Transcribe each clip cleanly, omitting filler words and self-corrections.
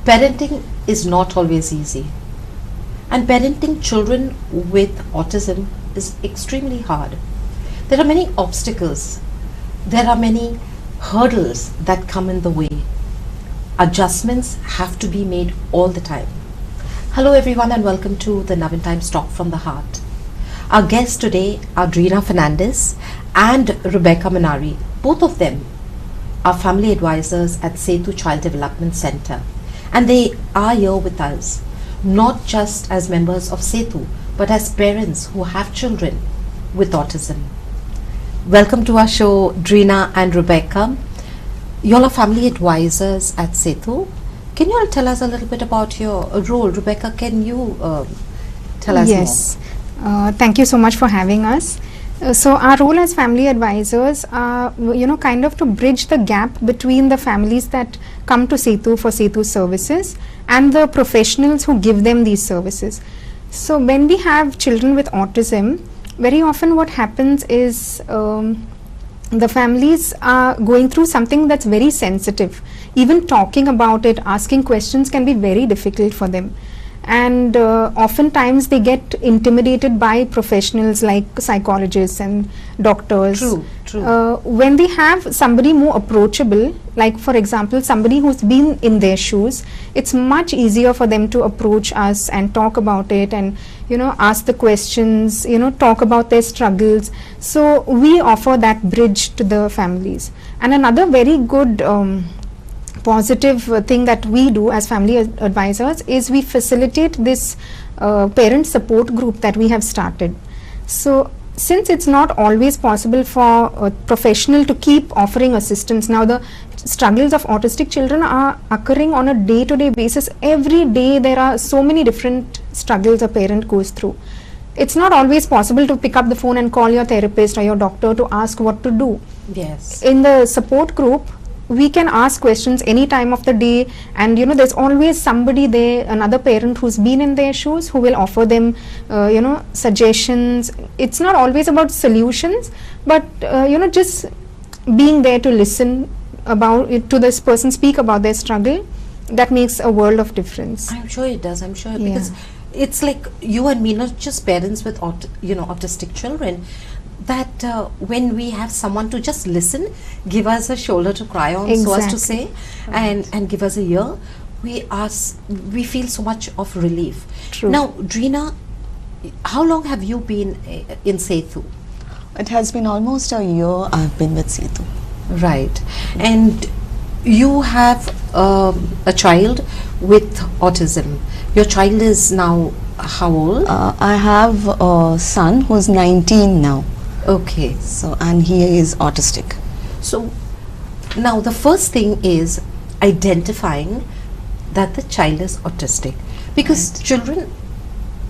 Parenting is not always easy, and parenting children with autism is extremely hard. There are many obstacles, there are many hurdles that come in the way. Adjustments have to be made all the time. Hello everyone and welcome to the Navin Times Talk from the Heart. Our guests today are Drina Fernandez and Rebecca Manari. Both of them are family advisors at Sethu Child Development Centre, and they are here with us not just as members of Sethu but as parents who have children with autism. Welcome to our show, Drina and Rebecca. You all are family advisors at Sethu. Can you all tell us a little bit about your role? Rebecca, can you tell us more? Yes. Thank you so much for having us. So our role as family advisors are, kind of to bridge the gap between the families that come to Sethu for Sethu services and the professionals who give them these services. So when we have children with autism, very often what happens is the families are going through something that's very sensitive. Even talking about it, asking questions can be very difficult for them. And oftentimes they get intimidated by professionals like psychologists and doctors. True. When they have somebody more approachable, like for example somebody who's been in their shoes, it's much easier for them to approach us and talk about it and ask the questions, talk about their struggles. So we offer that bridge to the families. And another very good positive thing that we do as family advisors is we facilitate this parent support group that we have started. So since it's not always possible for a professional to keep offering assistance, now the struggles of autistic children are occurring on a day-to-day basis. Every day there are so many different struggles a parent goes through. It's not always possible to pick up the phone and call your therapist or your doctor to ask what to do. Yes. In the support group, we can ask questions any time of the day, and there's always somebody there, another parent who's been in their shoes, who will offer them suggestions. It's not always about solutions, but just being there to listen about it, to this person speak about their struggle. That makes a world of difference. I'm sure it does. I'm sure, because it's like you and me, not just parents with autistic children, that when we have someone to just listen, give us a shoulder to cry on, so as to say, and give us a ear, we feel so much of relief. True. Now, Drina, how long have you been in Sethu? It has been almost a year I've been with Sethu. Right. And you have a child with autism. Your child is now how old? I have a son who's 19 now. Okay. So, and he is autistic. So now the first thing is identifying that the child is autistic, because children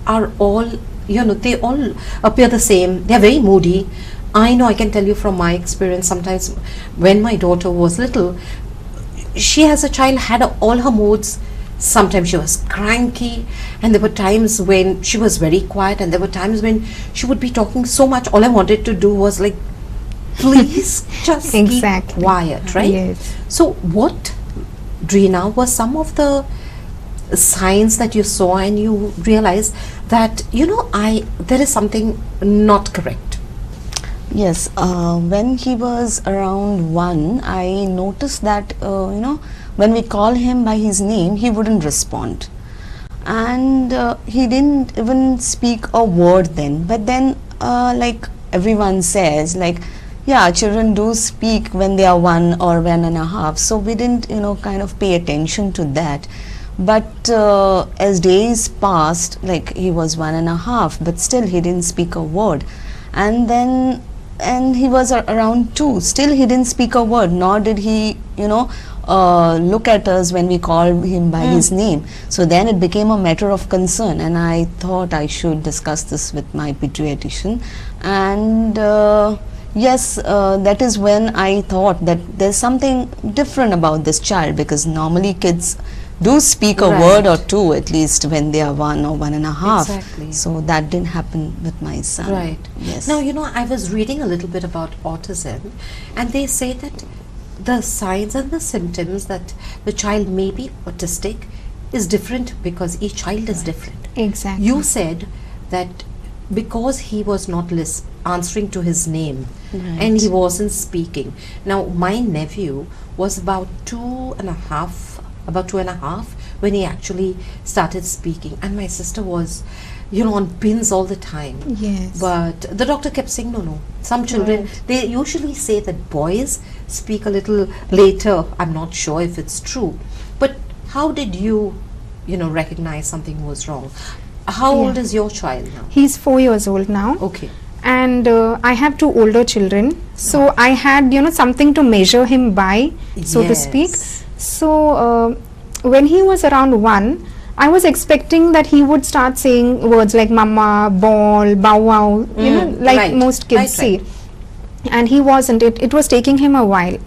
are all, they all appear the same. They are very moody. I know, I can tell you from my experience, sometimes when my daughter was little, she as a child had all her moods. Sometimes she was cranky, and there were times when she was very quiet, and there were times when she would be talking so much. All I wanted to do was like, please just keep quiet, right? Yes. So what, Drina, were some of the signs that you saw and you realized that, there is something not correct? Yes, when he was around 1, I noticed that, when we call him by his name, he wouldn't respond. And he didn't even speak a word then. But then, like everyone says, yeah, children do speak when they are 1 or 1.5. So we didn't, kind of pay attention to that. But as days passed, like he was 1.5, but still he didn't speak a word. And then, and he was around 2, still he didn't speak a word, nor did he, look at us when we called him by his name. So then it became a matter of concern, and I thought I should discuss this with my pediatrician. And yes, that is when I thought that there's something different about this child, because normally kids do speak a word or two at least when they are 1 or 1.5. Exactly. So that didn't happen with my son. Right. Yes. Now, I was reading a little bit about autism, and they say that the signs and the symptoms that the child may be autistic is different because each child is different. Exactly. You said that because he was not answering to his name and he wasn't speaking. Now my nephew was about two and a half when he actually started speaking, and my sister was, you know, on pins all the time. Yes. But the doctor kept saying no. Some children, they usually say that boys speak a little later. I'm not sure if it's true. But how did you recognize something was wrong? How old is your child now? He's 4 years old now. Okay. And I have 2 older children. So I had, something to measure him by, so to speak. So when he was around 1, I was expecting that he would start saying words like mama, ball, bow wow, like most kids say. And he wasn't. It was taking him a while.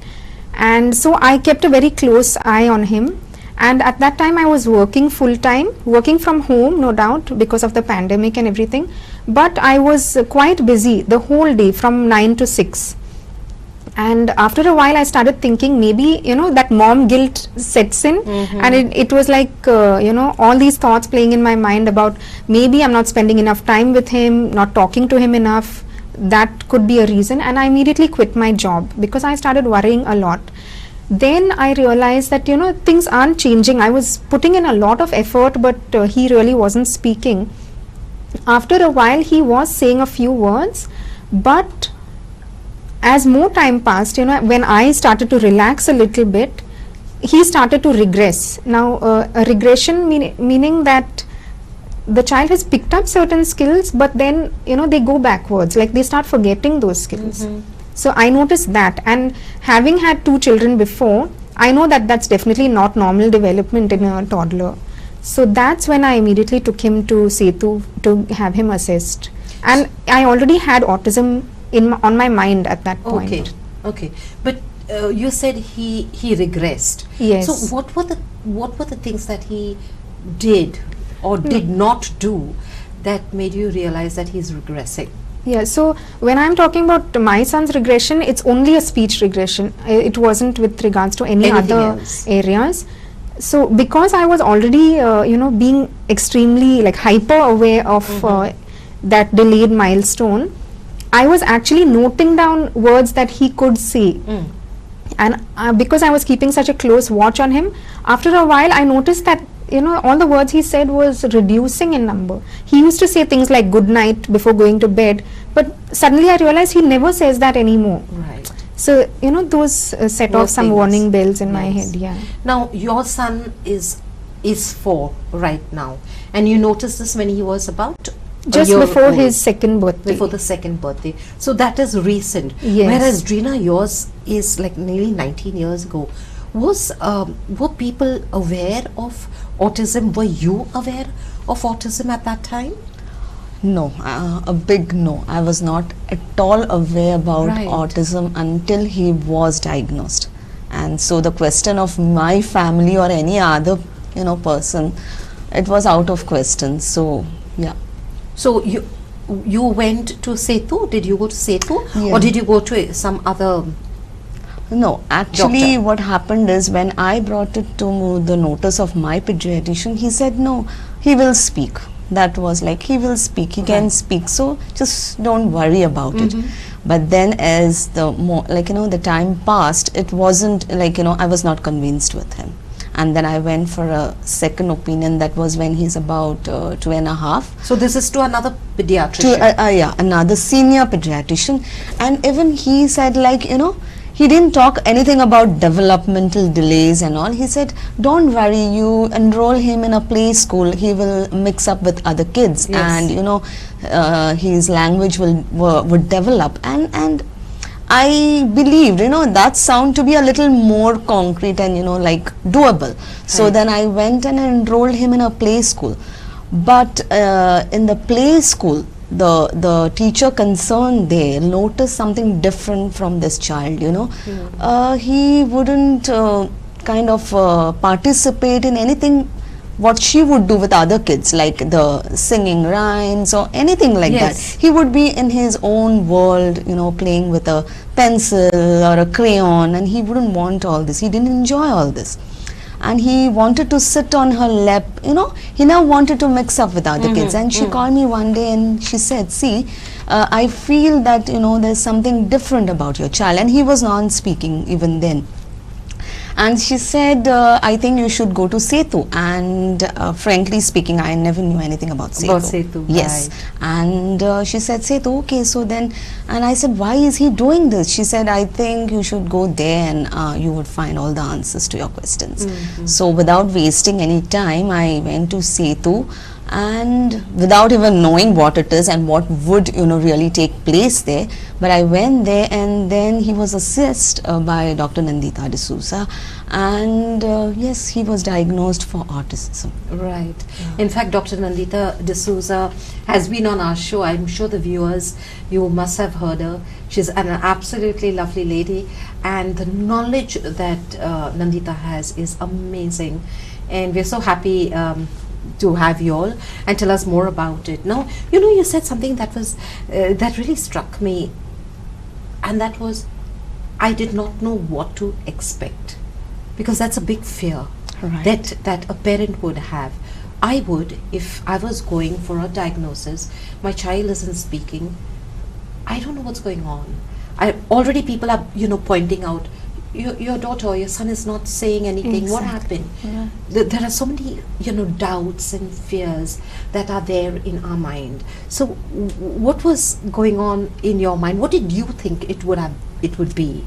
And so I kept a very close eye on him. And at that time I was working full time, working from home, no doubt, because of the pandemic and everything. But I was quite busy the whole day from 9 to 6. And after a while I started thinking maybe, that mom guilt sets in. And it was like, all these thoughts playing in my mind about maybe I'm not spending enough time with him, not talking to him enough. That could be a reason. And I immediately quit my job because I started worrying a lot. Then I realized that, things aren't changing. I was putting in a lot of effort, but he really wasn't speaking. After a while, he was saying a few words, but as more time passed, when I started to relax a little bit, he started to regress. Now, a regression meaning that the child has picked up certain skills, but then, they go backwards, like they start forgetting those skills. So I noticed that, and having had 2 children before, I know that that's definitely not normal development in a toddler. So that's when I immediately took him to Sethu to have him assessed. And I already had autism on my mind at that point. Okay. But you said he regressed. Yes. So what were the things that he did or did not do that made you realize that he's regressing? Yeah, so when I'm talking about my son's regression, it's only a speech regression. It wasn't with regards to anything other areas. So because I was already, being extremely like hyper aware of that delayed milestone, I was actually noting down words that he could say. And because I was keeping such a close watch on him, after a while I noticed that all the words he said was reducing in number. He used to say things like good night before going to bed, but suddenly I realized he never says that anymore. Right. So, those set off some warning bells in my head, yeah. Now, your son is 4 right now, and you noticed this when he was about just before his second birthday. Before the second birthday. So that is recent. Yes. Whereas Drina, yours is like nearly 19 years ago. Were people aware of autism? Were you aware of autism at that time? No, a big no. I was not at all aware about autism until he was diagnosed. And so the question of my family or any other, person, it was out of question. So, yeah. So you went to Sethu? Did you go to Sethu? Yeah. Or did you go to some other? No, actually what happened is when I brought it to the notice of my pediatrician, he said no, he will speak. That was like, he will speak, he can speak, so just don't worry about it. But then as the time passed, it wasn't like, I was not convinced with him. And then I went for a second opinion. That was when he's about 2.5. So this is to another pediatrician? Yeah, another senior pediatrician. And even he said like, he didn't talk anything about developmental delays and all. He said, don't worry, you enroll him in a play school, he will mix up with other kids, and his language would develop. And I believed, that sound to be a little more concrete and, like doable. So then I went and enrolled him in a play school. But in the play school, the teacher concerned there noticed something different from this child, he wouldn't kind of participate in anything what she would do with other kids, like the singing rhymes or anything like that. He would be in his own world, playing with a pencil or a crayon, and he wouldn't want all this. He didn't enjoy all this. and he wanted to sit on her lap, you know, he now wanted to mix up with other kids. And she called me one day and she said, see, I feel that, you know, there's something different about your child. And he was non-speaking even then. And she said, I think you should go to Sethu. And frankly speaking, I never knew anything about Sethu. About Sethu, yes. right. And she said, Sethu, okay, so then, and I said, why is he doing this? She said, I think you should go there and you would find all the answers to your questions. So without wasting any time, I went to Sethu, and without even knowing what it is and what would, you know, really take place there, but I went there, and then he was assessed by Dr. Nandita D'Souza, and yes, he was diagnosed for autism. Right. In fact, Dr. Nandita D'Souza has been on our show. I'm sure the viewers, you must have heard her. She's an absolutely lovely lady, and the knowledge that Nandita has is amazing, and we're so happy to have you all and tell us more about it. Now, you know, you said something that was that really struck me, and that was, I did not know what to expect, because that's a big fear that a parent would have. I would, if I was going for a diagnosis, my child isn't speaking, I don't know what's going on. Already people are, you know, pointing out, your daughter or your son is not saying anything. What happened? There are so many, you know, doubts and fears that are there in our mind. So what was going on in your mind? What did you think it would be?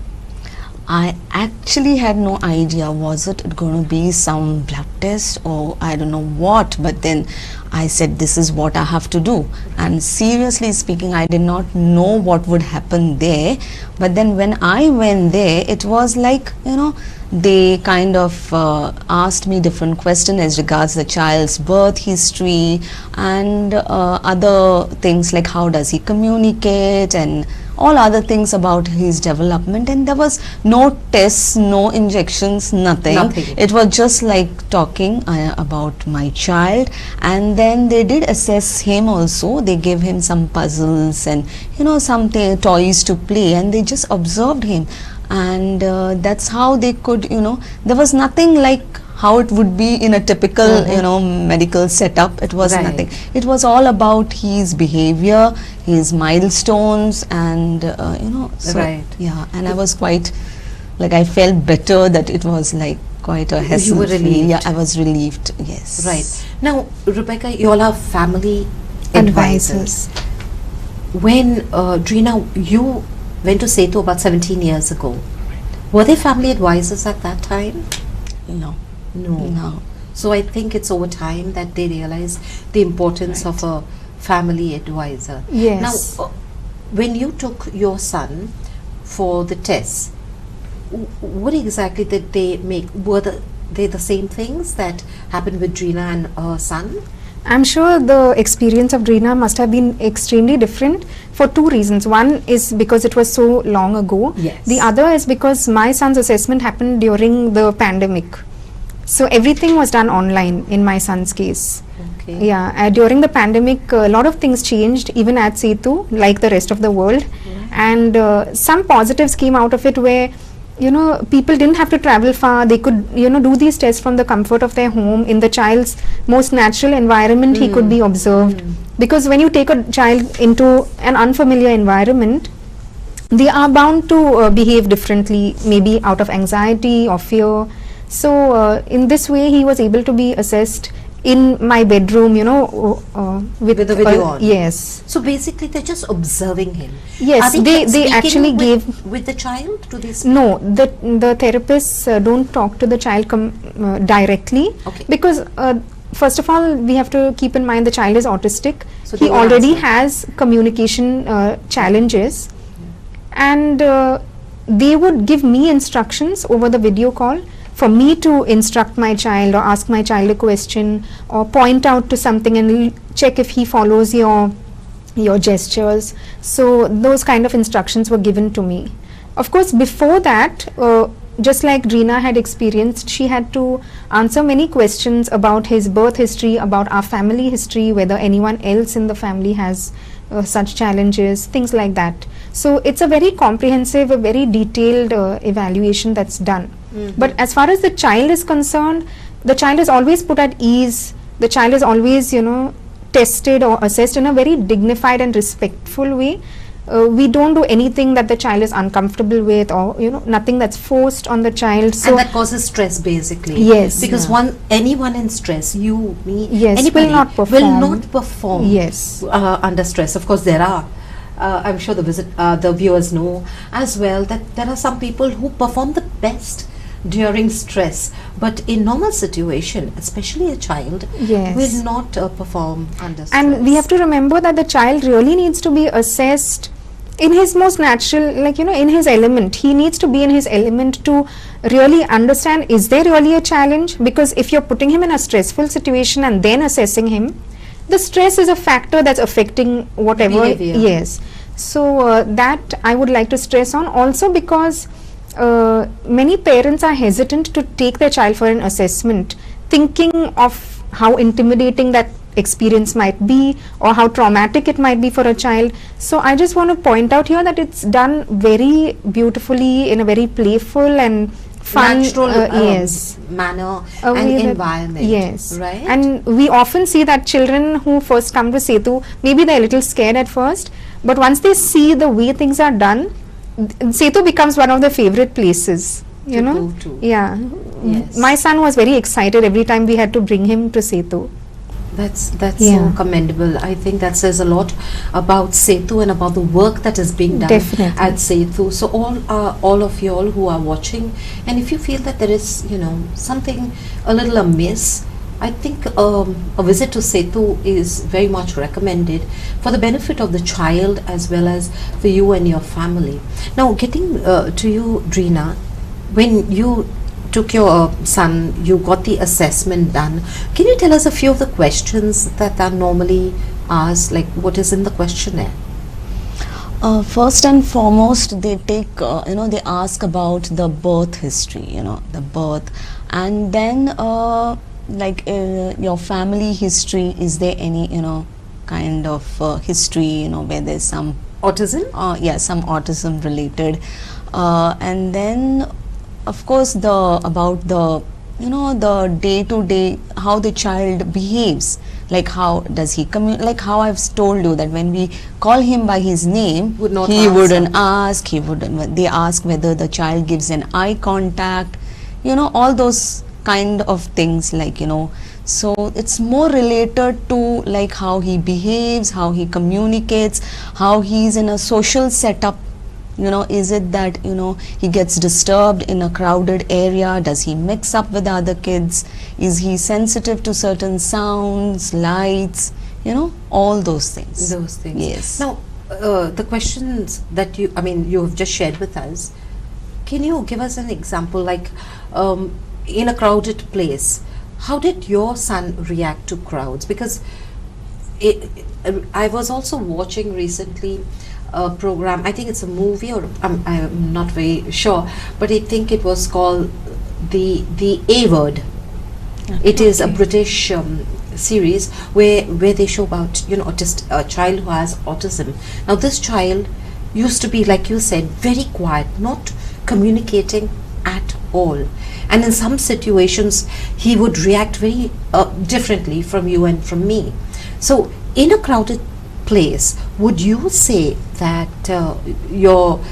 I actually had no idea, was it going to be some blood test or I don't know what, but then I said, this is what I have to do. And seriously speaking, I did not know what would happen there, but then when I went there, it was like, you know, they kind of asked me different questions as regards the child's birth history and other things like how does he communicate and all other things about his development, and there was no tests, no injections, nothing. It was just like talking about my child, and then they did assess him also. They gave him some puzzles and, you know, something, toys to play, and they just observed him, and that's how they could, you know, there was nothing like how it would be in a typical, you know, medical setup. It was nothing. It was all about his behavior, his milestones, and you know, so yeah, and I was quite, like, I felt better that it was like quite a hassle. You were relieved. Yeah, I was relieved, yes. Right. Now, Rebecca, you all are family advisors. When, Drina, you went to Sethu about 17 years ago, were they family advisors at that time? No. No. So I think it's over time that they realize the importance of a family advisor. Yes. Now, when you took your son for the tests, what exactly did they make? Were they the same things that happened with Drina and her son? I'm sure the experience of Drina must have been extremely different for two reasons. One is because it was so long ago. Yes. The other is because my son's assessment happened during the pandemic. So everything was done online in my son's case. Okay. Yeah, during the pandemic, a lot of things changed even at Sethu, like the rest of the world. And some positives came out of it where, you know, people didn't have to travel far. They could, you know, do these tests from the comfort of their home in the child's most natural environment. He could be observed. Because when you take a child into an unfamiliar environment, they are bound to behave differently, maybe out of anxiety or fear. So in this way, he was able to be assessed in my bedroom, you know, with the video on. Yes. So basically, they're just observing him. Yes, they actually gave with the child. Do they speak? No, the therapists don't talk to the child directly. Okay. Because first of all, we have to keep in mind the child is autistic. So he already has communication challenges, and they would give me instructions over the video call for me to instruct my child or ask my child a question or point out to something and check if he follows your gestures. So those kind of instructions were given to me. Of course, before that, just like Drina had experienced, she had to answer many questions about his birth history, about our family history, whether anyone else in the family has such challenges, things like that. So it's a very comprehensive, a very detailed evaluation that's done. But as far as the child is concerned, the child is always put at ease. The child is always, tested or assessed in a very dignified and respectful way. We don't do anything that the child is uncomfortable with, or nothing that's forced on the child. So and that causes stress, basically. Yes. Because anyone in stress, you, me, Yes, anybody will not perform. Yes. Under stress. Of course, there are. I'm sure the viewers know as well that there are some people who perform the best during stress, but in normal situation, especially a child, Yes. will not perform under stress. And we have to remember that the child really needs to be assessed in his most natural, in his element. He needs to be in his element to really understand, is there really a challenge? Because if you're putting him in a stressful situation and then assessing him, the stress is a factor that's affecting whatever. Behavior. Yes. So that I would like to stress on. Also because many parents are hesitant to take their child for an assessment, thinking of how intimidating that experience might be or how traumatic it might be for a child. So I just want to point out here that it's done very beautifully in a very playful and fun, natural yes, manner a and way that- environment. yes, Right? and we often see that children who first come to Sethu, maybe they're a little scared at first, but once they see the way things are done, Sethu becomes one of their favorite places. You To know, go to. yeah. Yes. My son was very excited every time we had to bring him to Sethu. That's Yeah. so commendable. I think that says a lot about Sethu and about the work that is being done Definitely. at Sethu. So all of you all who are watching, and if you feel that there is something a little amiss, I think a visit to Sethu is very much recommended for the benefit of the child as well as for you and your family. Now, getting to you, Dreena, when you took your son, you got the assessment done. Can you tell us a few of the questions that are normally asked, like what is in the questionnaire? First and foremost, they take, they ask about the birth history, the birth, and then your family history. Is there any, kind of history, where there's some Autism? yeah, some autism related, and then of course about the the day to day, how the child behaves, like how does he like how I've told you that when we call him by his name, Would not he answer. wouldn't ask, they ask whether the child gives an eye contact, all those kind of things, so it's more related to like how he behaves, how he communicates, how he's in a social setup. Is it that he gets disturbed in a crowded area? Does he mix up with other kids? Is he sensitive to certain sounds, lights, all those things. Those things. Yes. Now, the questions that you have just shared with us, can you give us an example, like in a crowded place, how did your son react to crowds? Because I was also watching recently a program, I think it's a movie, or I'm not very sure, but I think it was called the A Word. It is a British series where they show about a child who has autism. Now this child used to be, like you said, very quiet, not communicating at all, and in some situations he would react very differently from you and from me. So in a crowded place, would you say that your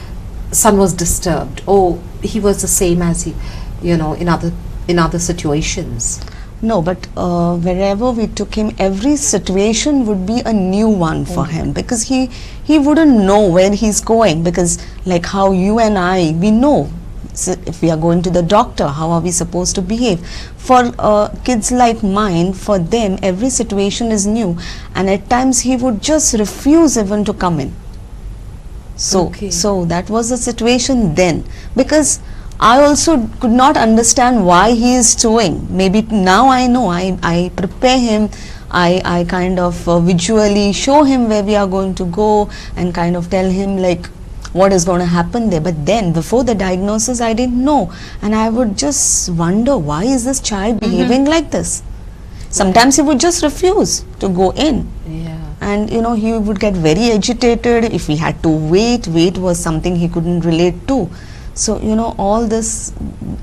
son was disturbed, or he was the same as he in other situations? No, but wherever we took him, every situation would be a new one for him, because he wouldn't know where he's going, because like how you and I, we know. So if we are going to the doctor, how are we supposed to behave? For kids like mine, for them every situation is new, and at times he would just refuse even to come in. So Okay. so that was the situation then, because I also could not understand why he is doing. Maybe now I know. I prepare him, I kind of visually show him where we are going to go, and kind of tell him like what is going to happen there. But then before the diagnosis I didn't know, and I would just wonder, why is this child behaving like this? Sometimes he would just refuse to go in, Yeah. and he would get very agitated if we had to wait was something he couldn't relate to. So, all this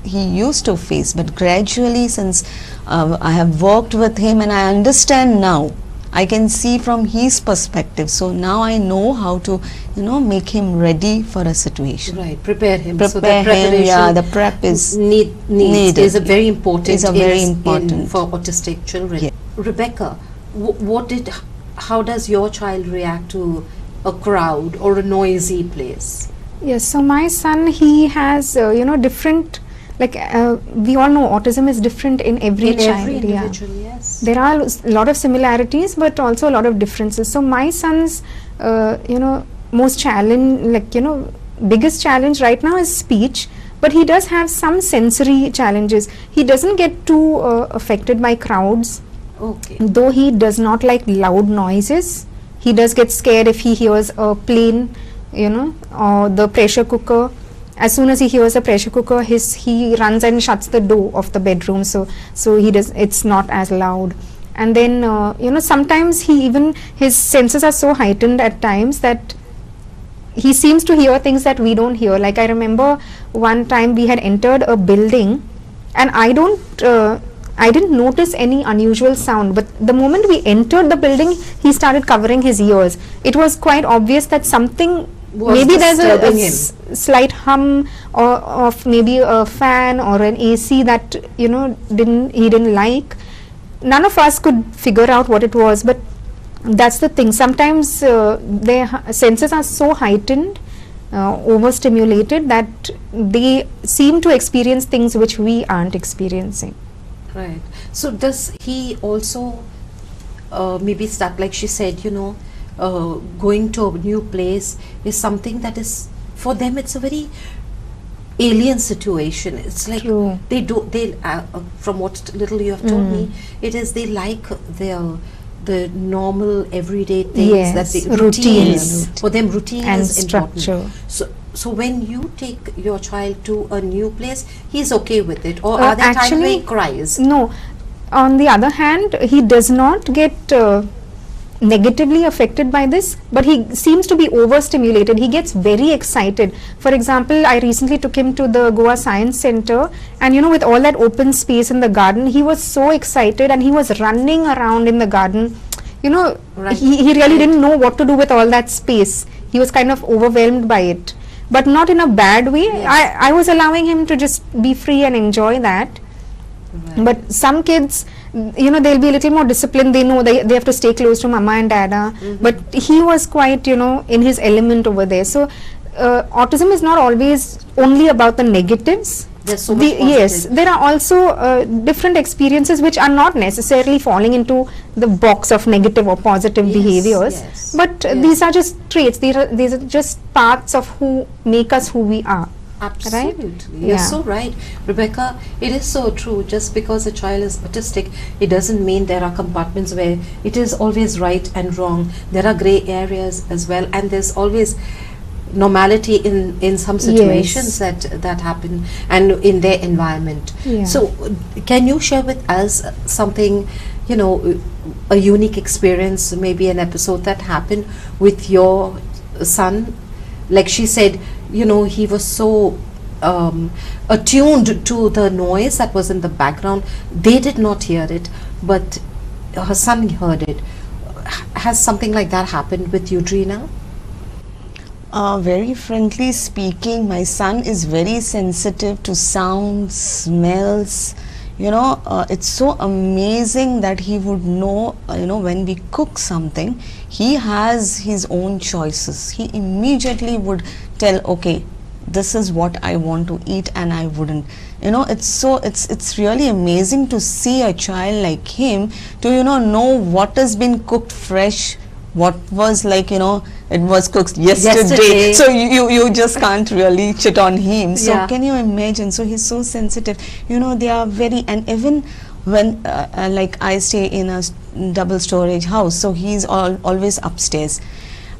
he used to face, but gradually, since I have worked with him and I understand now, I can see from his perspective. So now I know how to, make him ready for a situation. Right, prepare him. So Prepare that him, preparation the prep is needed. Is a very important. Is a very important for autistic children. Yeah. Rebecca, how does your child react to a crowd or a noisy place? Yes, so my son, he has, different, we all know autism is different in every child. Every individual, yes. There are a lot of similarities, but also a lot of differences. So my son's, most biggest challenge right now is speech, but he does have some sensory challenges. He doesn't get too affected by crowds. Okay. Though he does not like loud noises. He does get scared if he hears a plane, or the pressure cooker. As soon as he hears a pressure cooker, he runs and shuts the door of the bedroom. So it's not as loud. And then sometimes his senses are so heightened at times that he seems to hear things that we don't hear. Like I remember one time we had entered a building, and I didn't notice any unusual sound, but the moment we entered the building, he started covering his ears. It was quite obvious that something, maybe there's a slight hum or of maybe a fan or an AC that he didn't like. None of us could figure out what it was, but that's the thing. Sometimes their senses are so heightened, overstimulated, that they seem to experience things which we aren't experiencing. Right. So does he also maybe start, like she said, going to a new place is something that is, for them, it's a very alien situation. It's like True. they from what little you have told me, it is they like the normal everyday things, Yes, that they routines. For them, routine And is structure. important. So when you take your child to a new place, he's okay with it, or are there times Actually, where he cries? No. On the other hand, he does not get negatively affected by this, but he seems to be overstimulated. He gets very excited. For example, I recently took him to the Goa Science Centre, and with all that open space in the garden, he was so excited and he was running around in the garden. Right. He really didn't know what to do with all that space. He was kind of overwhelmed by it, but not in a bad way. Yes. I was allowing him to just be free and enjoy that. Right. But some kids, they'll be a little more disciplined. They know they have to stay close to mama and dada. But he was quite, in his element over there. So autism is not always only about the negatives. There's so much Yes, positive. there are also different experiences which are not necessarily falling into the box of negative or positive Yes, behaviors. yes, But yes. these are just traits. These are just parts of who make us who we are. Absolutely. Yeah. You're so right, Rebecca. It is so true. Just because a child is autistic, it doesn't mean there are compartments where it is always right and wrong. There are gray areas as well, and there's always normality in some situations that happen and in their environment. Yeah. So can you share with us something, a unique experience, maybe an episode that happened with your son? Like she said, he was so attuned to the noise that was in the background. They did not hear it, but her son heard it. Has something like that happened with you, Drina? Very frankly speaking, my son is very sensitive to sounds, smells. It's so amazing that he would know, when we cook something, he has his own choices. He immediately would tell, okay, this is what I want to eat, and I wouldn't. It's really amazing to see a child like him to, know what has been cooked fresh, what was it was cooked yesterday. So you just can't really cheat on him. So Yeah. can you imagine? So he's so sensitive. They are very, and even when like I stay in a double storage house, so he's always upstairs.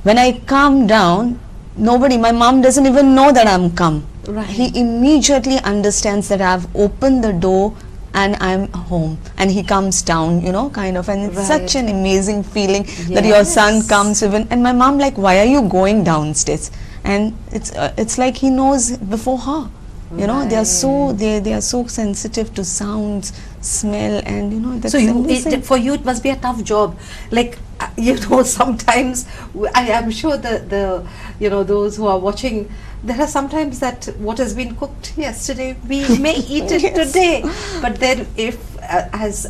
When I come down, my mom doesn't even know that I'm come. Right. He immediately understands that I've opened the door and I'm home, and he comes down, kind of, and it's Right. such an amazing feeling that your son Yes. comes even, and my mom like, why are you going downstairs? and it's like he knows before her. You know, they are so sensitive to sounds, smell, and that's So amazing. for you it must be a tough job. Like sometimes I am sure the those who are watching, there are sometimes that what has been cooked yesterday we may eat it today, but then if as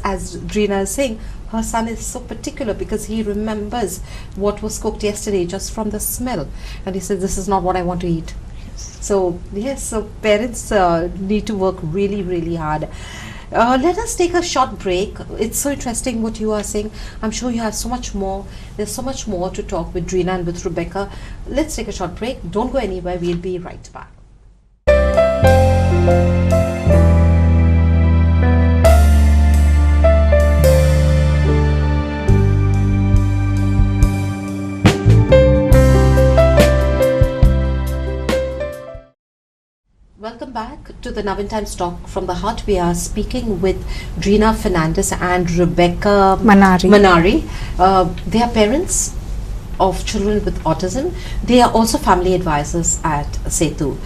Drina is saying, her son is so particular because he remembers what was cooked yesterday just from the smell, and he says, this is not what I want to eat. So yes, so parents need to work really, really hard. Let us take a short break. It's so interesting what you are saying. I'm sure you have so much more. There's so much more to talk with Drina and with Rebecca. Let's take a short break. Don't go anywhere. We'll be right back. Welcome back to the Navin Times Talk from the Heart. We are speaking with Drina Fernandez and Rebecca Manari. They are parents of children with autism. They are also family advisors at Sethu.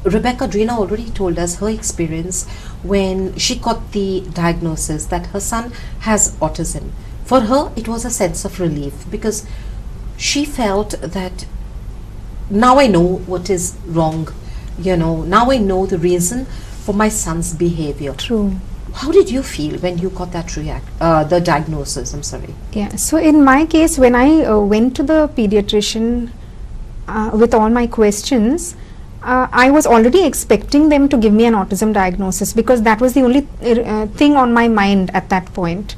Rebecca, Drina already told us her experience when she got the diagnosis that her son has autism. For her, it was a sense of relief because she felt that now I know what is wrong. Now I know the reason for my son's behavior. True. How did you feel when you got that the diagnosis? I'm sorry. Yeah, so in my case, when I went to the pediatrician with all my questions, I was already expecting them to give me an autism diagnosis because that was the only thing on my mind at that point.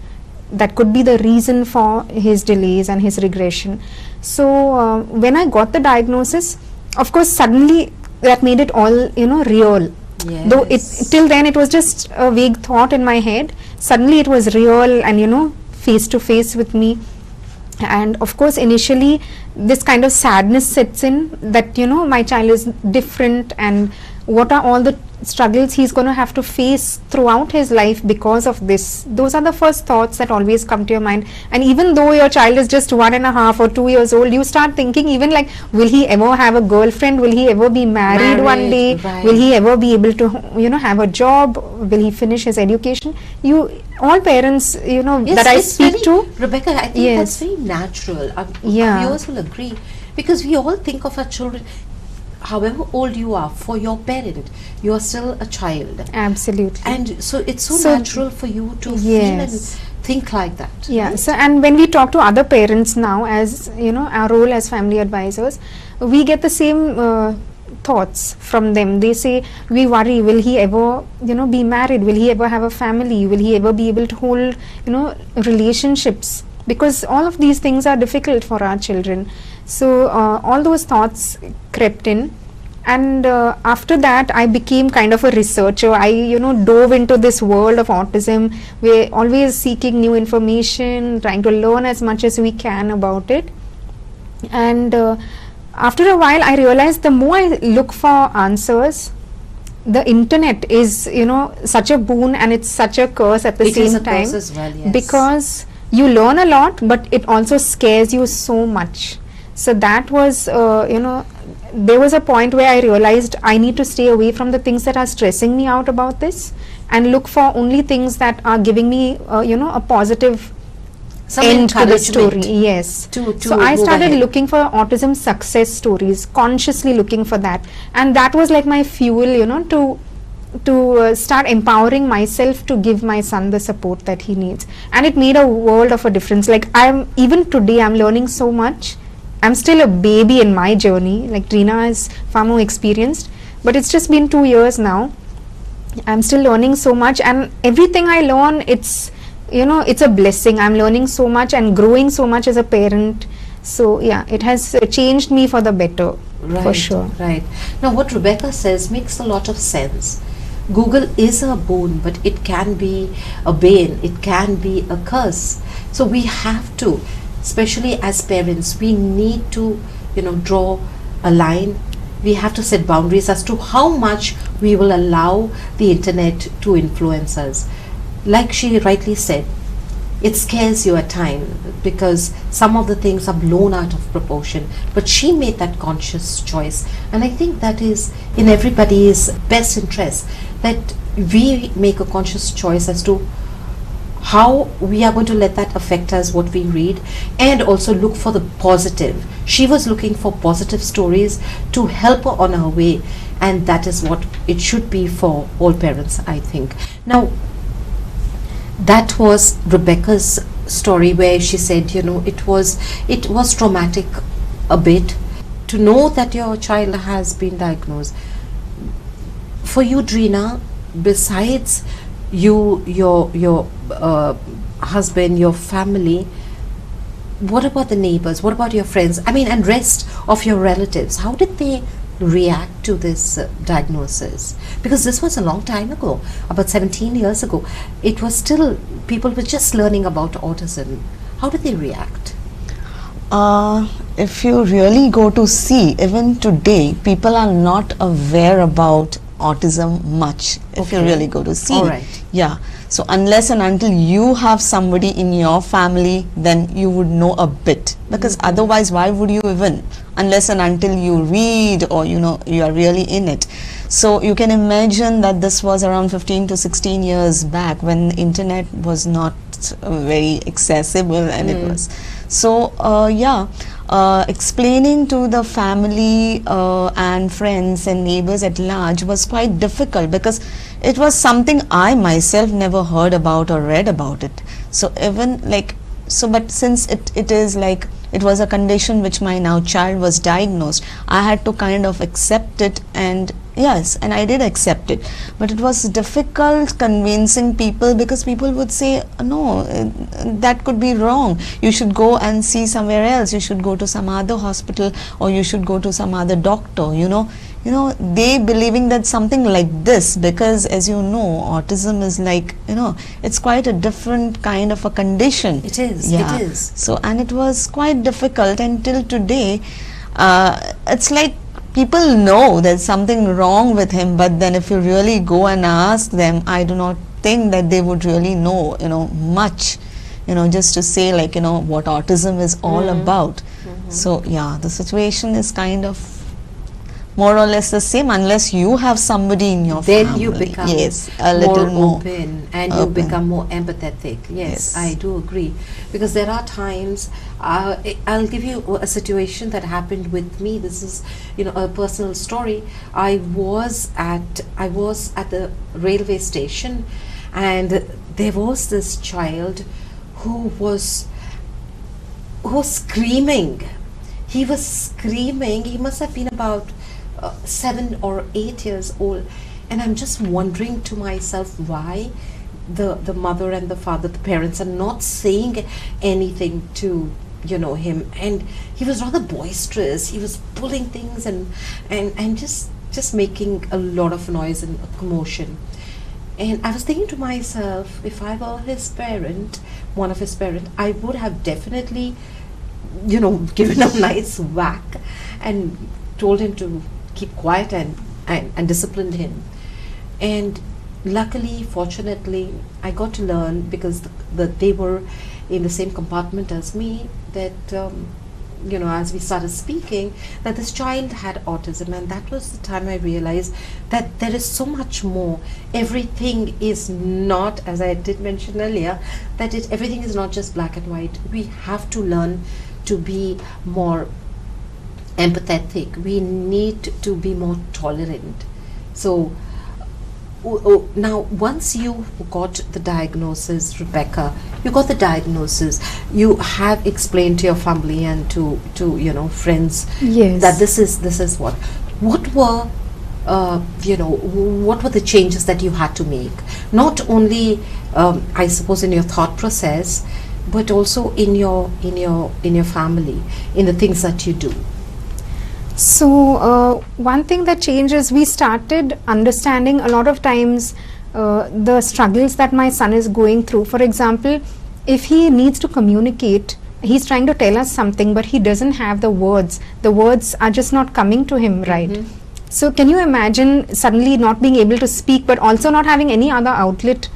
That could be the reason for his delays and his regression. So when I got the diagnosis, of course, suddenly that made it all real. Yes. Though till then it was just a vague thought in my head, suddenly it was real and face to face with me. And of course initially this kind of sadness sets in that my child is different and what are all the struggles he's going to have to face throughout his life because of this. Those are the first thoughts that always come to your mind. And even though your child is just 1.5 or 2 years old, you start thinking even like, will he ever have a girlfriend? Will he ever be married one day? Right. Will he ever be able to have a job? Will he finish his education? All parents Yes, that I speak to, Rebecca, I think yes, that's very natural. Our Yeah. viewers will agree because we all think of our children, however old you are, for your parent, you are still a child. absolutely. And so it's so natural for you to feel Yes. and think like that. Yeah, right? so and when we talk to other parents now, as our role as family advisors, we get the same thoughts from them. They say, we worry, will he ever be married? Will he ever have a family? Will he ever be able to hold relationships? Because all of these things are difficult for our children. So all those thoughts crept in, and after that I became kind of a researcher. I dove into this world of autism. We're always seeking new information, trying to learn as much as we can about it. And after a while I realized the more I look for answers, the internet is such a boon and it's such a curse at the It is same a time, curse as well, yes. because you learn a lot but it also scares you so much. So that was there was a point where I realized I need to stay away from the things that are stressing me out about this and look for only things that are giving me a positive Some end to the story. encouragement Yes. to So I move started ahead. looking for autism success stories, consciously looking for that, and that was like my fuel to start empowering myself to give my son the support that he needs. And it made a world of a difference. Like even today I'm learning so much. I'm still a baby in my journey, like Drina is far more experienced, but it's just been 2 years now. I'm still learning so much, and everything I learn, it's it's a blessing. I'm learning so much and growing so much as a parent. So yeah, it has changed me for the better, for sure. Right. Now what Rebecca says makes a lot of sense. Google is a boon, but it can be a bane, it can be a curse. So we have to, especially as parents, we need to draw a line. We have to set boundaries as to how much we will allow the internet to influence us. Like she rightly said, it scares you at times because some of the things are blown out of proportion. But she made that conscious choice, and I think that is in everybody's best interest, that we make a conscious choice as to how we are going to let that affect us, what we read, and also look for the positive. She was looking for positive stories to help her on her way, and that is what it should be for all parents, I think. Now, that was Rebecca's story, where she said, you know, it was traumatic a bit to know that your child has been diagnosed. For you, Drina, besides you, your husband, your family, what about the neighbors? What about your friends? I mean, and rest of your relatives? How did they react to this diagnosis? Because this was a long time ago, about 17 years ago. It was still, people were just learning about autism. How did they react? If you really go to see, even today, people are not aware about autism much, if you really go to see. All right. Yeah. So unless and until you have somebody in your family, then you would know a bit. Because otherwise, why would you even? Unless and until you read, or you know, you are really in it. So you can imagine that this was around 15 to 16 years back, when the internet was not very accessible, and it was. So explaining to the family and friends and neighbors at large was quite difficult, because it was something I myself never heard about or read about it. So even like, so but since it is like, it was a condition which my now child was diagnosed, I had to kind of accept it, and yes, and I did accept it. But it was difficult convincing people, because people would say, no, that could be wrong. You should go and see somewhere else. You should go to some other hospital, or you should go to some other doctor, you know. They believing that something like this, because as you know, autism is like, you know, it's quite a different kind of a condition. It is, yeah. it is. So, and it was quite difficult until today. It's like, people know there's something wrong with him, but then if you really go and ask them, I do not think that they would really know, you know, much, you know, just to say like, you know, what autism is all about. So yeah, the situation is kind of more or less the same, unless you have somebody in your family. Then you become a little more open, and you become more empathetic. Yes, I do agree. Because there are times, I'll give you a situation that happened with me. This is, you know, a personal story. I was at the railway station, and there was this child who was screaming. He was screaming. He must have been about 7 or 8 years old, and I'm just wondering to myself why the mother and the father, the parents, are not saying anything to, you know, him. And he was rather boisterous. He was pulling things and just making a lot of noise and commotion. And I was thinking to myself, if I were his parent, one of his parents, I would have definitely, you know, given a nice whack and told him to keep quiet and disciplined him. And luckily, fortunately, I got to learn, because they were in the same compartment as me, that you know, as we started speaking, that this child had autism. And that was the time I realized that there is so much more. Everything is not, as I did mention earlier, that everything is not just black and white. We have to learn to be more empathetic. We need to be more tolerant. So now, once you got the diagnosis, Rebecca, you got the diagnosis, you have explained to your family and to you know, friends, Yes. that this is what were you know, what were the changes that you had to make, not only I suppose in your thought process, but also in your family, in the things that you do? So one thing that changed is we started understanding a lot of times the struggles that my son is going through. For example, if he needs to communicate, he's trying to tell us something, but he doesn't have the words. The words are just not coming to him right. So can you imagine suddenly not being able to speak, but also not having any other outlet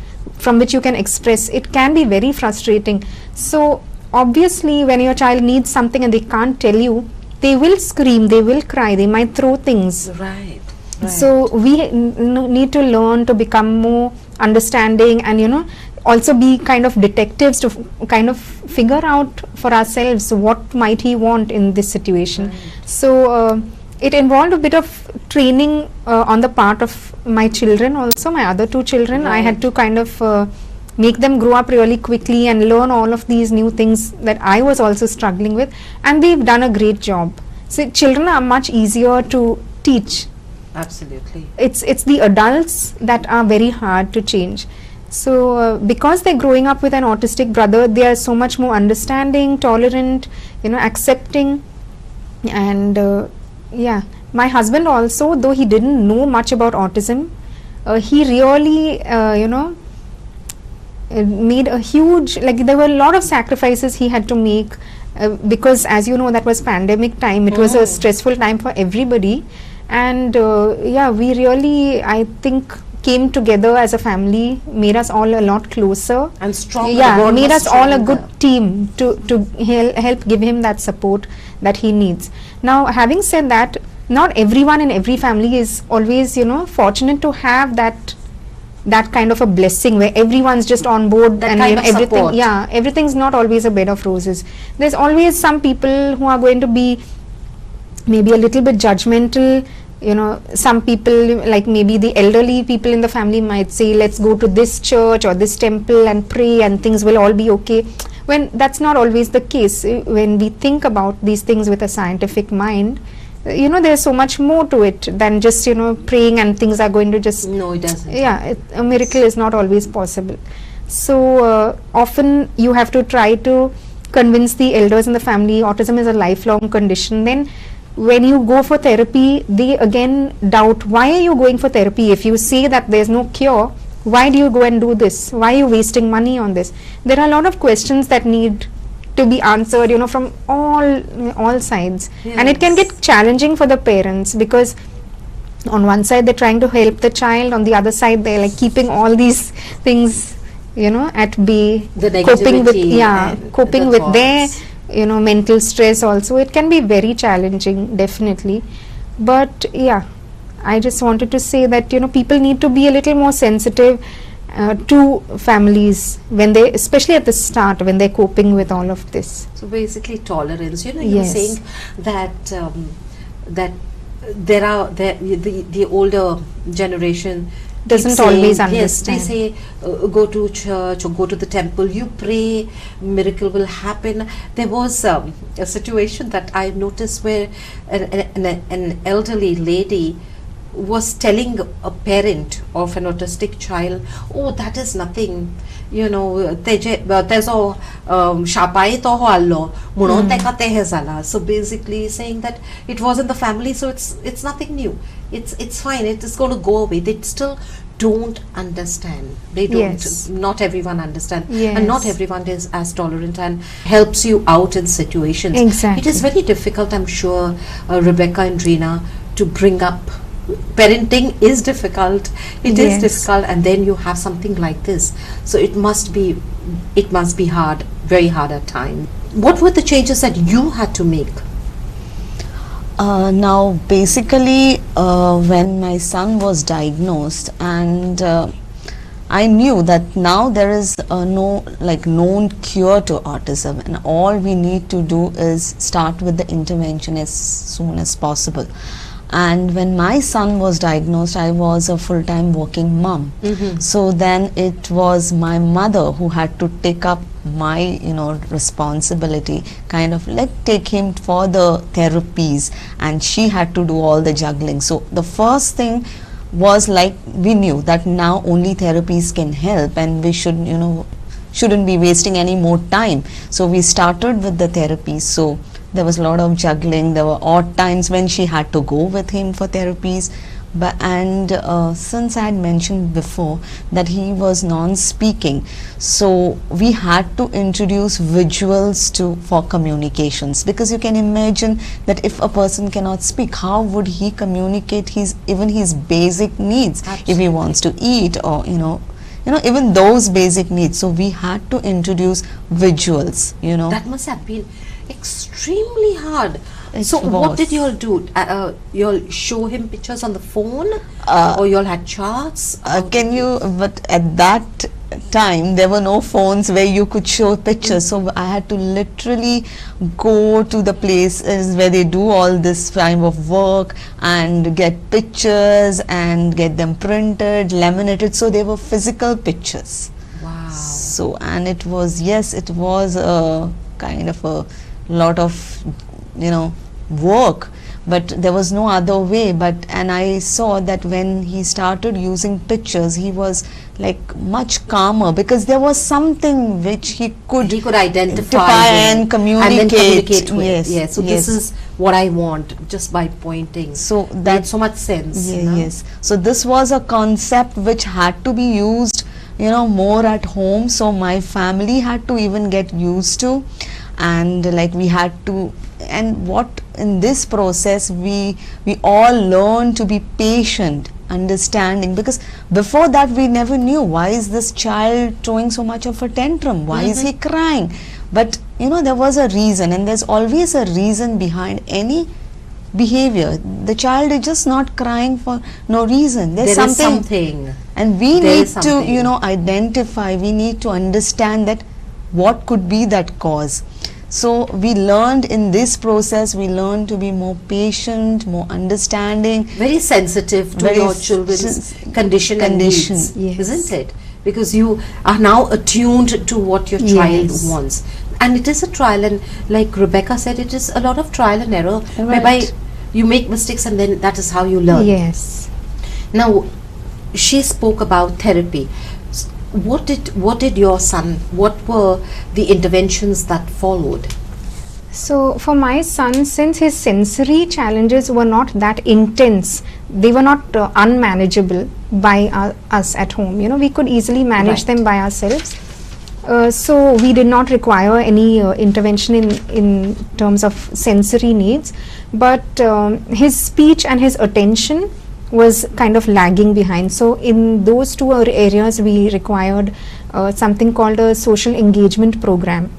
from which you can express, it can be very frustrating. So obviously when your child needs something and they can't tell you, they will scream, they will cry, they might throw things. Right. So we need to learn to become more understanding, and also be kind of detectives to kind of figure out for ourselves what might he want in this situation. So it involved a bit of training on the part of my children also, my other two children. I had to kind of make them grow up really quickly and learn all of these new things that I was also struggling with, and they've done a great job. So children are much easier to teach. Absolutely. It's the adults that are very hard to change. So because they're growing up with an autistic brother, they are so much more understanding, tolerant, accepting. And yeah, my husband also, though he didn't know much about autism, he really made a huge, like there were a lot of sacrifices he had to make, because as you know, that was pandemic time. It was a stressful time for everybody. And yeah, we really, I think, came together as a family, made us all a lot closer and stronger. Yeah, made us all a good team to help give him that support that he needs. Now, having said that, not everyone in every family is always fortunate to have that kind of a blessing where everyone's just on board, that and kind of everything support. Yeah, everything's not always a bed of roses. There's always some people who are going to be maybe a little bit judgmental. Some people, like maybe the elderly people in the family, might say, let's go to this church or this temple and pray and things will all be okay, when that's not always the case. When we think about these things with a scientific mind, there's so much more to it than just praying and things are going to just, no, it doesn't. Yeah, a miracle is not always possible. So often you have to try to convince the elders in the family autism is a lifelong condition. Then when you go for therapy, they again doubt, why are you going for therapy? If you say that there's no cure, why do you go and do this? Why are you wasting money on this? There are a lot of questions that need to be answered, from all sides. Yes. And it can get challenging for the parents, because on one side they're trying to help the child, on the other side they're like keeping all these things at bay, The coping with negativity coping the with their thoughts. mental stress also. It can be very challenging, definitely. But yeah, I just wanted to say that people need to be a little more sensitive to families when they, especially at the start, when they're coping with all of this. So basically tolerance. You were Yes. saying that that the older generation Doesn't keep saying, always yes, they understand. say go to church or go to the temple, you pray, miracle will happen. There was a situation that I noticed where an elderly lady was telling a parent of an autistic child, oh, that is nothing, there's a shapai to hallo muno teka tehe zala. So basically saying that it was in the family, so it's nothing new, it's fine, it is going to go away. They still don't understand. They don't. Yes. Not everyone understands, Yes. and not everyone is as tolerant and helps you out in situations. Exactly. It is very difficult, I'm sure, Rebecca and Reena, to bring up. Parenting is difficult. It is Yes. difficult, and then you have something like this. So it must be hard, very hard at times. What were the changes that you had to make? Now basically when my son was diagnosed, and I knew that now there is no known cure to autism, and all we need to do is start with the intervention as soon as possible. And when my son was diagnosed, I was a full-time working mom. So then it was my mother who had to take up my responsibility, kind of take him for the therapies, and she had to do all the juggling. So the first thing was we knew that now only therapies can help, and we shouldn't be wasting any more time. So we started with the therapies. So there was a lot of juggling. There were odd times when she had to go with him for therapies. And since I had mentioned before that he was non-speaking, so we had to introduce visuals for communications, because you can imagine that if a person cannot speak, how would he communicate even his basic needs? Absolutely. If he wants to eat, or even those basic needs. So we had to introduce visuals, That must have been extremely hard. It So what was. did you all do? You all show him pictures on the phone, or you all had charts? But at that time there were no phones where you could show pictures, so I had to literally go to the places where they do all this kind of work and get pictures and get them printed, laminated, so they were physical pictures. Wow. So, and it was a kind of a lot of work, but there was no other way. And I saw that when he started using pictures, he was like much calmer, because there was something which he could identify and communicate. And then communicate with. Yes, Yes. So this is what I want, just by pointing. So Made that so much sense. Yes. So this was a concept which had to be used, more at home. So my family had to even get used to, and like we had to. And what in this process we all learned to be patient, understanding, because before that we never knew why is this child throwing so much of a tantrum, why is he crying. But there was a reason, and there's always a reason behind any behavior. The child is just not crying for no reason. There is something, and we need to identify, we need to understand that what could be that cause. So we learned in this process, we learned to be more patient, more understanding. Very sensitive to your children's condition and needs, isn't it? Because you are now attuned to what your child wants. And it is a trial, and like Rebecca said, it is a lot of trial and error, whereby you make mistakes and then that is how you learn. Yes. Now, she spoke about therapy. What did your son, what were the interventions that followed? So for my son, since his sensory challenges were not that intense, they were not unmanageable by us at home. We could easily manage them by ourselves. So we did not require any intervention in terms of sensory needs, but his speech and his attention was kind of lagging behind. So in those two areas we required something called a social engagement program.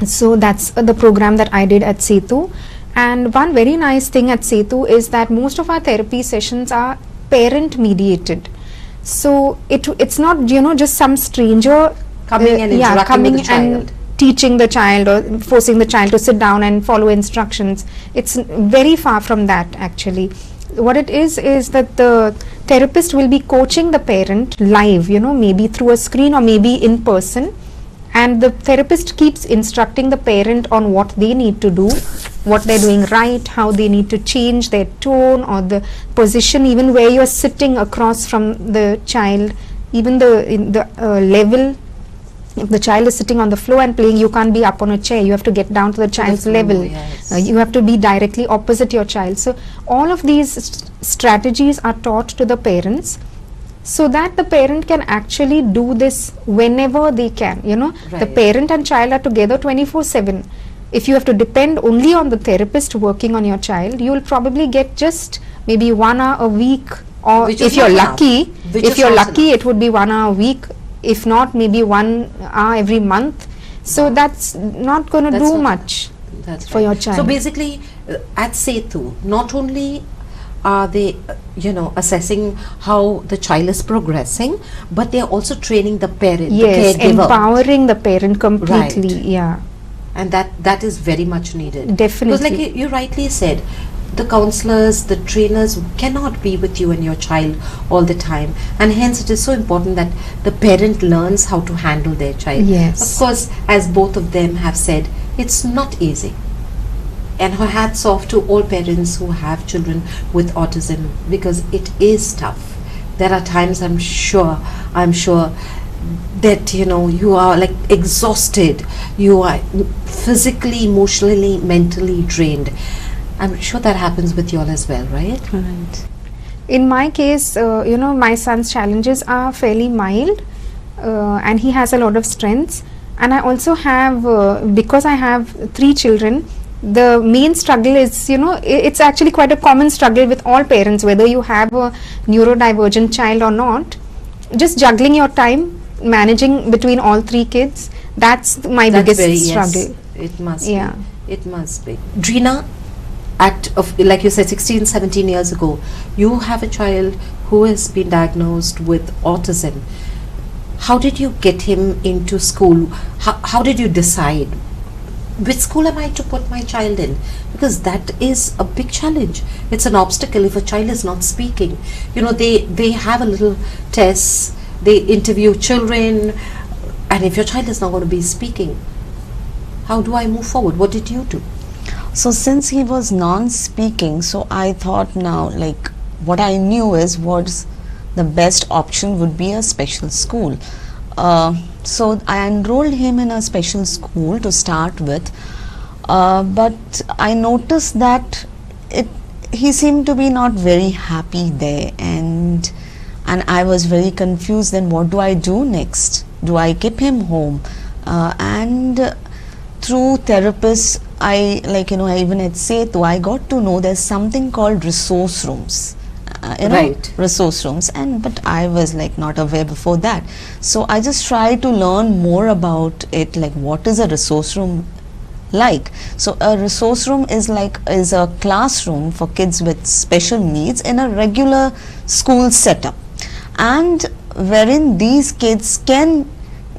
So that's the program that I did at Sethu. And one very nice thing at Sethu is that most of our therapy sessions are parent-mediated. So it's not just some stranger coming and interacting with the child, teaching the child or forcing the child to sit down and follow instructions. It's very far from that actually. What it is that the therapist will be coaching the parent live, maybe through a screen or maybe in person, and the therapist keeps instructing the parent on what they need to do, what they're doing right, how they need to change their tone or the position, even where you're sitting across from the child, even the level. If the child is sitting on the floor and playing, you can't be up on a chair, you have to get down to the child's level. You have to be directly opposite your child. So all of these strategies are taught to the parents, so that the parent can actually do this whenever they can. The parent and child are together 24/7. If you have to depend only on the therapist working on your child, you will probably get just maybe 1 hour a week, or if you're lucky, it would be 1 hour a week. If not, maybe 1 hour every month. So that's not going to do much for your child. So basically, at Sethu, not only are they, assessing how the child is progressing, but they are also training the parent, the caregiver. Empowering the parent completely. And that is very much needed. Definitely. Because like you rightly said, the counselors, the trainers cannot be with you and your child all the time, and hence it is so important that the parent learns how to handle their child. Yes. Of course, as both of them have said, it's not easy. And her hats off to all parents who have children with autism, because it is tough. There are times I'm sure that you are like exhausted, you are physically, emotionally, mentally drained. I'm sure that happens with you all as well, right? Right. In my case, my son's challenges are fairly mild, and he has a lot of strengths. And I also have, because I have 3 children, the main struggle is, it's actually quite a common struggle with all parents, whether you have a neurodivergent child or not. just juggling your time, managing between all 3 kids, that's my biggest struggle. It must Yeah. be. It must be. Drina, like you said, 16, 17 years ago, you have a child who has been diagnosed with autism. How did you get him into school? How did you decide which school am I to put my child in? Because that is a big challenge. It's an obstacle if a child is not speaking. You know, they have a little tests, they interview children, and if your child is not going to be speaking, how do I move forward? What did you do? So since he was non-speaking, so I thought now, like, what I knew is what's the best option would be a special school. So I enrolled him in a special school to start with, but I noticed that he seemed to be not very happy there, and I was very confused. Then what do I do next? Do I keep him home? And through therapists, I even at Sethu, I got to know there's something called resource rooms. Right. Resource rooms, but I was like not aware before that. So I just tried to learn more about it, like what is a resource room like. So a resource room is a classroom for kids with special needs in a regular school setup, and wherein these kids can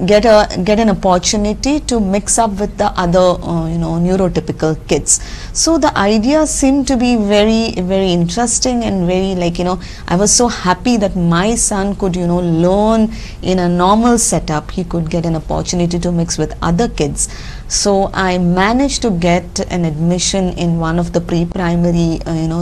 get an opportunity to mix up with the other neurotypical kids. So the idea seemed to be very, very interesting, and very I was so happy that my son could learn in a normal setup. He could get an opportunity to mix with other kids. So I managed to get an admission in one of the pre-primary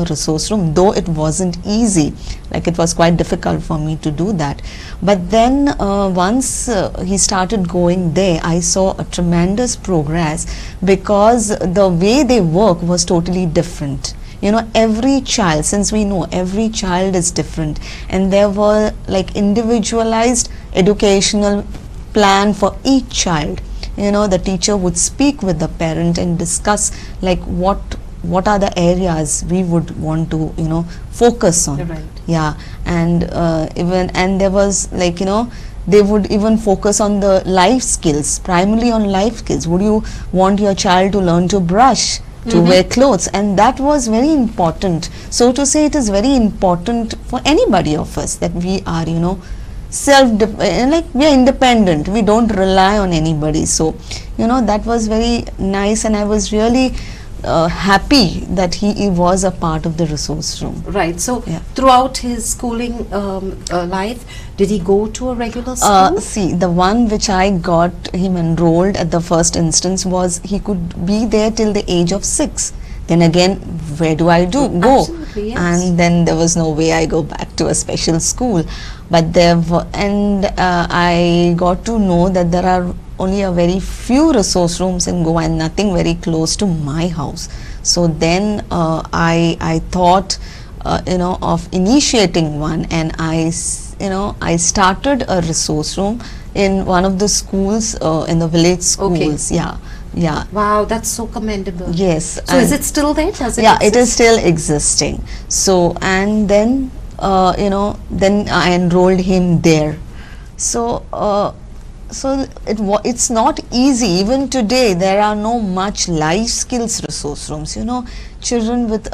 resource room, though it wasn't easy. Like, it was quite difficult for me to do that. But then once he started going there, I saw a tremendous progress, because the way they work was totally different. Every child, since we know every child is different, and there were like individualized educational plan for each child. The teacher would speak with the parent and discuss like what are the areas we would want to focus on. Right. Yeah, and there was they would even focus on the life skills, primarily on life skills. Would you want your child to learn to brush, to wear clothes? And that was very important. So to say, it is very important for anybody of us that we are we are independent, we don't rely on anybody. So that was very nice, and I was really happy that he was a part of the resource room. Right. So Yeah. throughout his schooling life, did he go to a regular school? See, the one which I got him enrolled at the first instance was he could be there till the age of 6. Then again, where do I go? Absolutely, yes. And then there was no way I go back to a special school. But I got to know that there are only a very few resource rooms in Goa, and nothing very close to my house. So then I thought of initiating one, and I started a resource room in one of the schools, in the village schools. Okay. Yeah. Wow, that's so commendable. Yes. So is it still there? Does it Yeah, exist? it is still existing. So, and then then I enrolled him there. So it's not easy. Even today, there are no much life skills resource rooms. Children with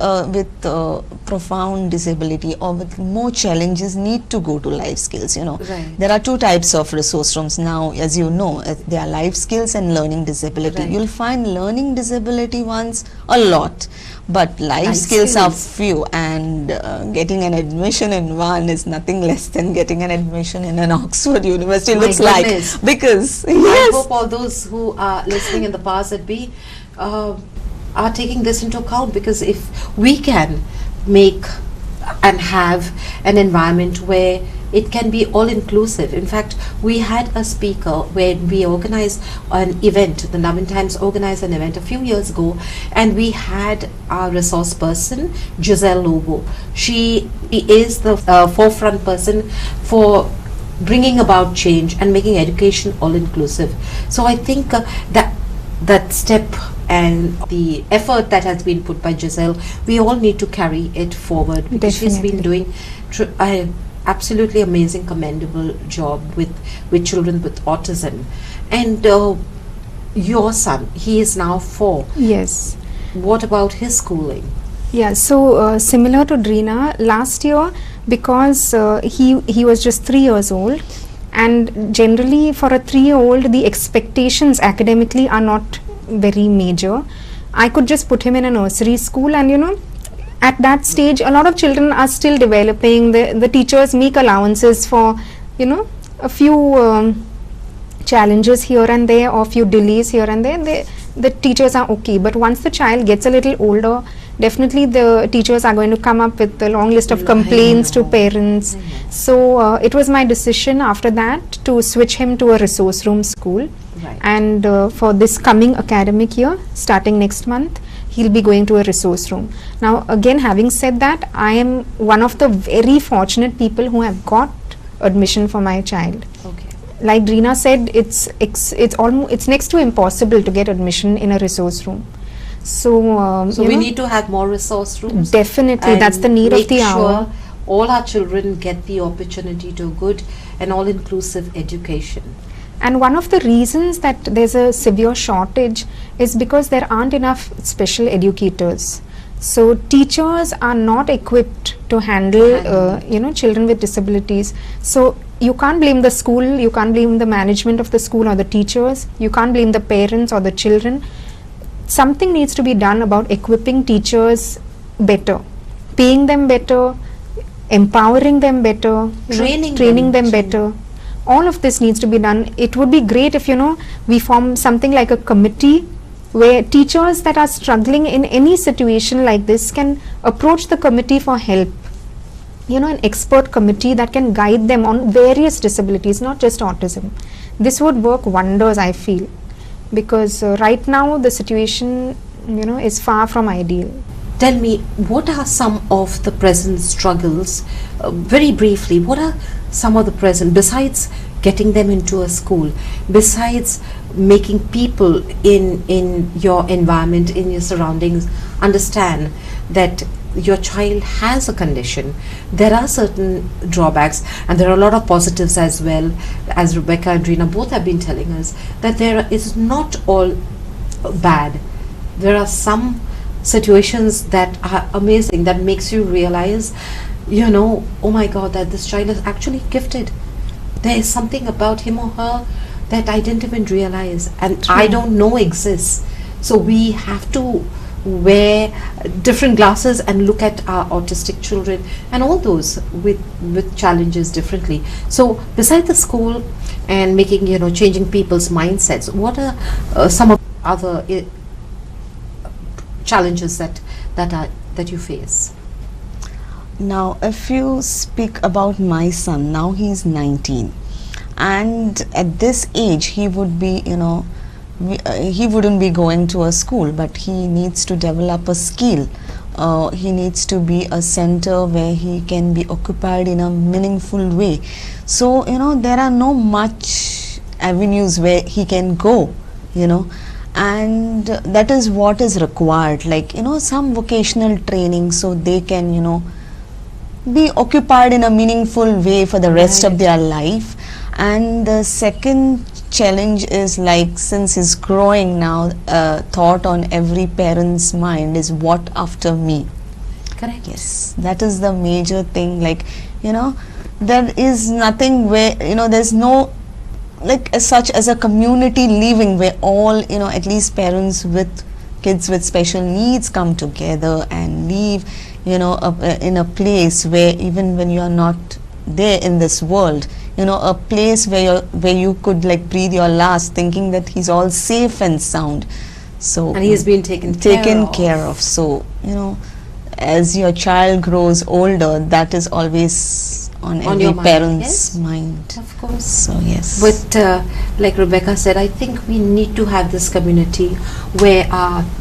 profound disability or with more challenges need to go to life skills. Right. There are 2 types of resource rooms now, as you know. There are life skills and learning disability. Right. You'll find learning disability ones a lot, but life skills are few, and getting an admission in one is nothing less than getting an admission in an Oxford University. My Looks goodness. like, because I yes, hope all those who are listening in the powers that be are taking this into account, because if we can make and have an environment where it can be all inclusive. In fact, we had a speaker where we organized an event, the Love and Times organized an event a few years ago, and we had our resource person, Giselle Lobo. She is the forefront person for bringing about change and making education all inclusive. So I think that step and the effort that has been put by Giselle, we all need to carry it forward, because she's been Definitely. doing absolutely amazing, commendable job with children with autism. And your son, he is now 4. Yes. What about his schooling? Yeah, so similar to Drina, last year, because he was just 3 years old, and generally for a 3-year-old the expectations academically are not very major. I could just put him in a nursery school, and at that stage a lot of children are still developing. The teachers make allowances for a few challenges here and there, or few delays here and there. The teachers are okay, but once the child gets a little older, definitely the teachers are going to come up with a long list of complaints to parents. So it was my decision after that to switch him to a resource room school. Right. And for this coming academic year, starting next month, he'll be going to a resource room. Now again, having said that, I am one of the very fortunate people who have got admission for my child. Okay. Like Drina said, it's next to impossible to get admission in a resource room. So we need to have more resource rooms. Definitely, that's the need of the hour. Make sure all our children get the opportunity to good and all-inclusive education. And one of the reasons that there's a severe shortage is because there aren't enough special educators. So teachers are not equipped to handle children with disabilities. So you can't blame the school, you can't blame the management of the school or the teachers, you can't blame the parents or the children. Something needs to be done about equipping teachers better, paying them better, empowering them better, training them better. All of this needs to be done. It would be great if we form something like a committee where teachers that are struggling in any situation like this can approach the committee for help. An expert committee that can guide them on various disabilities, not just autism. This would work wonders, I feel, because right now the situation is far from ideal. Tell me, what are some of the present struggles? Very briefly, what are some of the present, besides getting them into a school, besides making people in your environment, in your surroundings, understand that your child has a condition? There are certain drawbacks, and there are a lot of positives as well. As Rebecca and Rina both have been telling us, that there is not all bad. There are some situations that are amazing, that makes you realize, oh my God, that this child is actually gifted. There is something about him or her that I didn't even realize, and I don't know exists. So we have to wear different glasses and look at our autistic children and all those with challenges differently. So beside the school and making, changing people's mindsets, what are some of other challenges that you face? Now, if you speak about my son, now he's 19, and at this age he would be, he wouldn't be going to a school, but he needs to develop a skill. He needs to be a center where he can be occupied in a meaningful way. So, there are no much avenues where he can go, and that is what is required, like, some vocational training, so they can, be occupied in a meaningful way for the rest of their life. And the second challenge is, like, since he's growing now, thought on every parent's mind is, what after me? Correct. Yes, that is the major thing. Like, there is nothing where, there's no, like, as such as a community living where all, at least parents with kids with special needs come together and live, in a place where even when you are not there in this world, a place where you could, like, breathe your last, thinking that he's all safe and sound. So and he's been taken care of. So, as your child grows older, that is always on every parent's mind. Of course. So yes. But like Rebecca said, I think we need to have this community where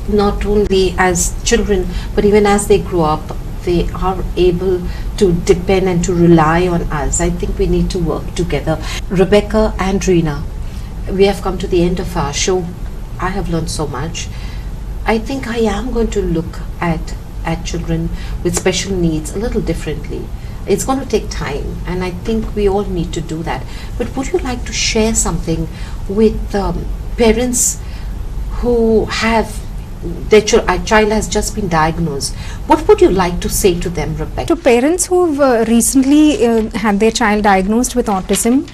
not only as children, but even as they grow up, they are able to depend and to rely on us. I think we need to work together. Rebecca and Rina, we have come to the end of our show. I have learned so much. I think I am going to look at children with special needs a little differently. It's going to take time, and I think we all need to do that. But would you like to share something with parents who have their child has just been diagnosed? What would you like to say to them, Rebecca? To parents who've recently had their child diagnosed with autism,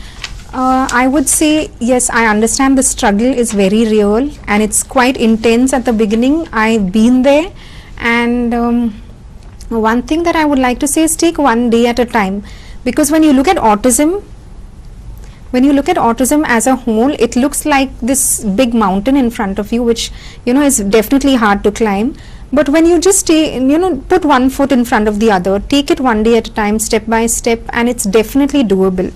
I would say, yes, I understand the struggle is very real and it's quite intense at the beginning. I've been there, and one thing that I would like to say is take one day at a time, because when you look at autism as a whole, it looks like this big mountain in front of you, which is definitely hard to climb. But when you just put one foot in front of the other, take it one day at a time, step by step, and it's definitely doable.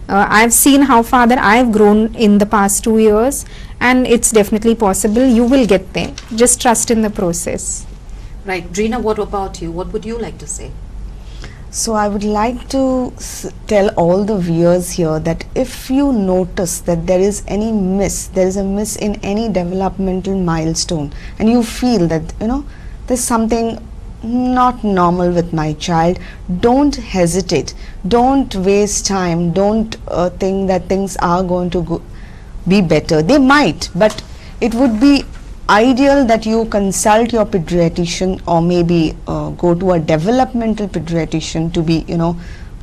I've seen how far that I've grown in the past 2 years, and it's definitely possible. You will get there. Just trust in the process. Right. Drina, what about you? What would you like to say? So I would like to tell all the viewers here that if you notice that there is a miss in any developmental milestone, and you feel that there's something not normal with my child, don't hesitate, don't waste time, don't think that things are going to be better. They might, but it would be ideal that you consult your pediatrician, or maybe go to a developmental pediatrician to be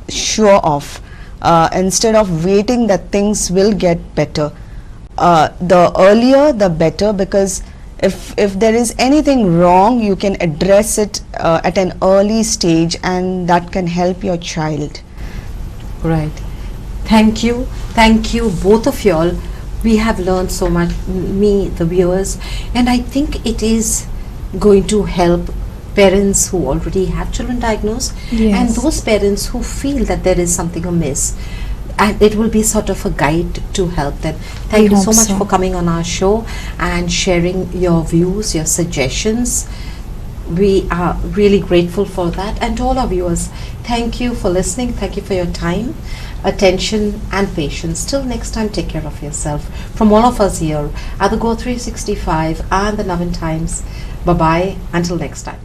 sure of, instead of waiting that things will get better. The earlier the better, because if there is anything wrong, you can address it at an early stage, and that can help your child. Right. Thank you both of y'all. We have learned so much, me, the viewers, and I think it is going to help parents who already have children diagnosed, Yes. and those parents who feel that there is something amiss, and it will be sort of a guide to help them. Thank you so much for coming on our show and sharing your views, your suggestions. We are really grateful for that. And to all our viewers, thank you for listening. Thank you for your time, attention and patience. Till next time, take care of yourself. From all of us here at the Go 365 and the Navin Times, bye-bye until next time.